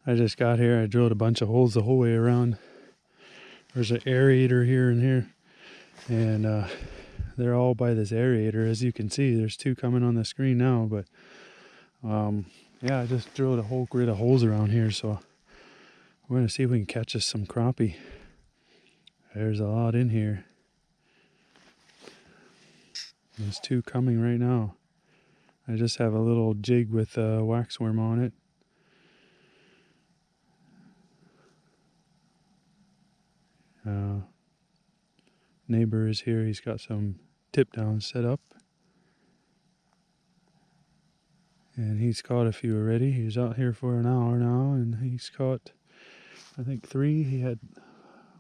I just got here. I drilled a bunch of holes the whole way around. There's an aerator here and here, and they're all by this aerator. As you can see, there's two coming on the screen now, but yeah, I just drilled a whole grid of holes around here, so we're gonna see if we can catch us some crappie. There's a lot in here. There's two coming right now. I just have a little jig with a waxworm on it. Neighbor is here. He's got some tip downs set up, and he's caught a few already. He's out here for an hour now, and he's caught, I think, 3. He had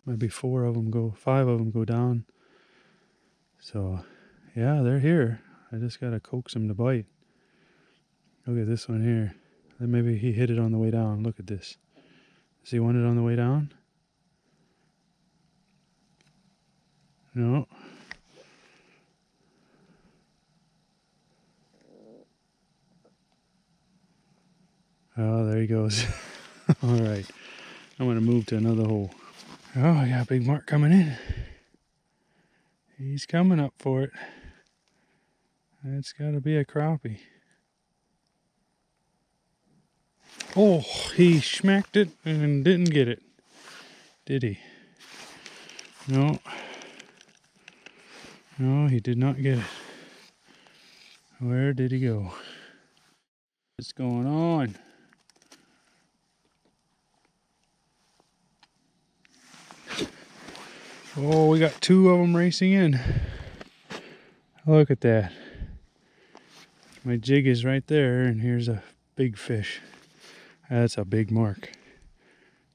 maybe 5 of them go down. So yeah, they're here. I just gotta coax him to bite. Look at this one here. Then maybe he hit it on the way down. Look at this. Does he want it on the way down? No. Oh, there he goes. All right. I'm going to move to another hole. Oh, I got a big mark coming in. He's coming up for it. It's got to be a crappie. Oh, he smacked it and didn't get it. Did he? No. No, he did not get it. Where did he go? What's going on? Oh, we got 2 of them racing in. Look at that. My jig is right there, and here's a big fish. That's a big mark.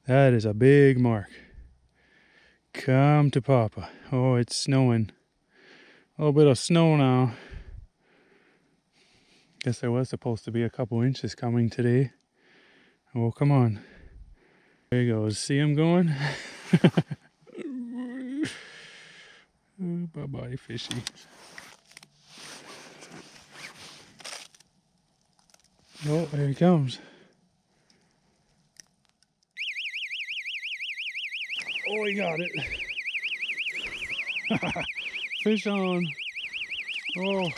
That is a big mark. Come to Papa. Oh, it's snowing. A little bit of snow now. Guess there was supposed to be a couple inches coming today. Oh, come on. There he goes. See him going? Oh, bye-bye, fishy. Oh, there he comes. Oh, he got it. Fish on. Oh,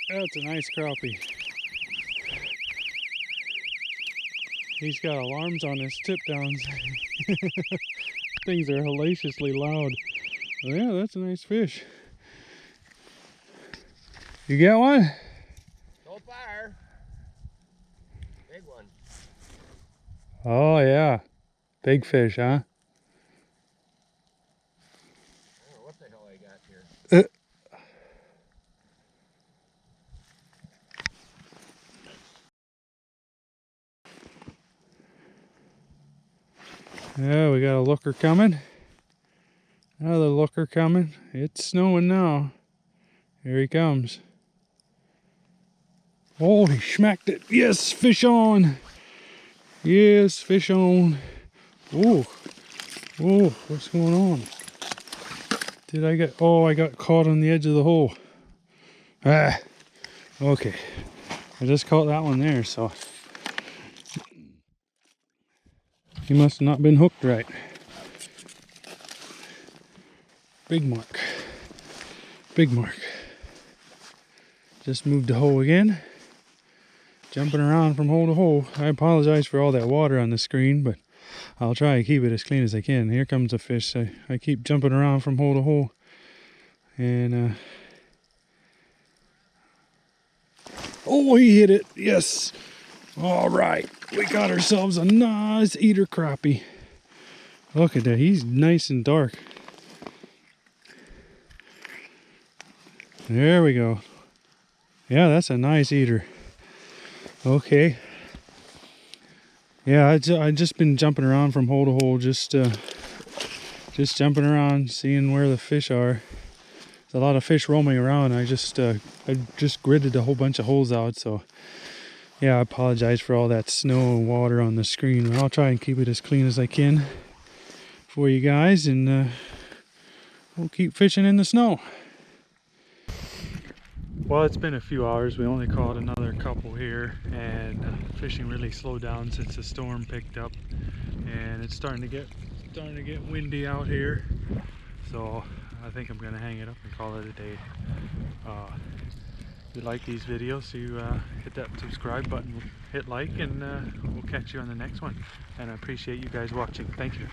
that's a nice crappie. He's got alarms on his tip downs. Things are hellaciously loud. Well, yeah, that's a nice fish. You get one? So far. Big one. Oh, yeah. Big fish, huh? I don't know what the hell I got here. Yeah, we got a looker coming. Another looker coming. It's snowing now. Here he comes. Oh, he smacked it. Yes, fish on. Yes, fish on. Oh, oh, what's going on? Did I get, oh, I got caught on the edge of the hole. Ah, okay. I just caught that one there, so he must have not been hooked right. Big mark. Big mark. Just moved the hole again. Jumping around from hole to hole. I apologize for all that water on the screen, but I'll try to keep it as clean as I can. Here comes a fish. I keep jumping around from hole to hole. And, oh, he hit it. Yes. All right. We got ourselves a nice eater crappie. Look at that. He's nice and dark. There we go. Yeah, that's a nice eater. Okay. Yeah, I just been jumping around from hole to hole, just jumping around, seeing where the fish are. There's a lot of fish roaming around. I just gridded a whole bunch of holes out, so yeah, I apologize for all that snow and water on the screen. I'll try and keep it as clean as I can for you guys, and we'll keep fishing in the snow. Well, it's been a few hours. We only caught another couple here, and fishing really slowed down since the storm picked up, and it's starting to get windy out here. So I think I'm gonna hang it up and call it a day. If you like these videos, you hit that subscribe button, hit like, and we'll catch you on the next one. And I appreciate you guys watching. Thank you.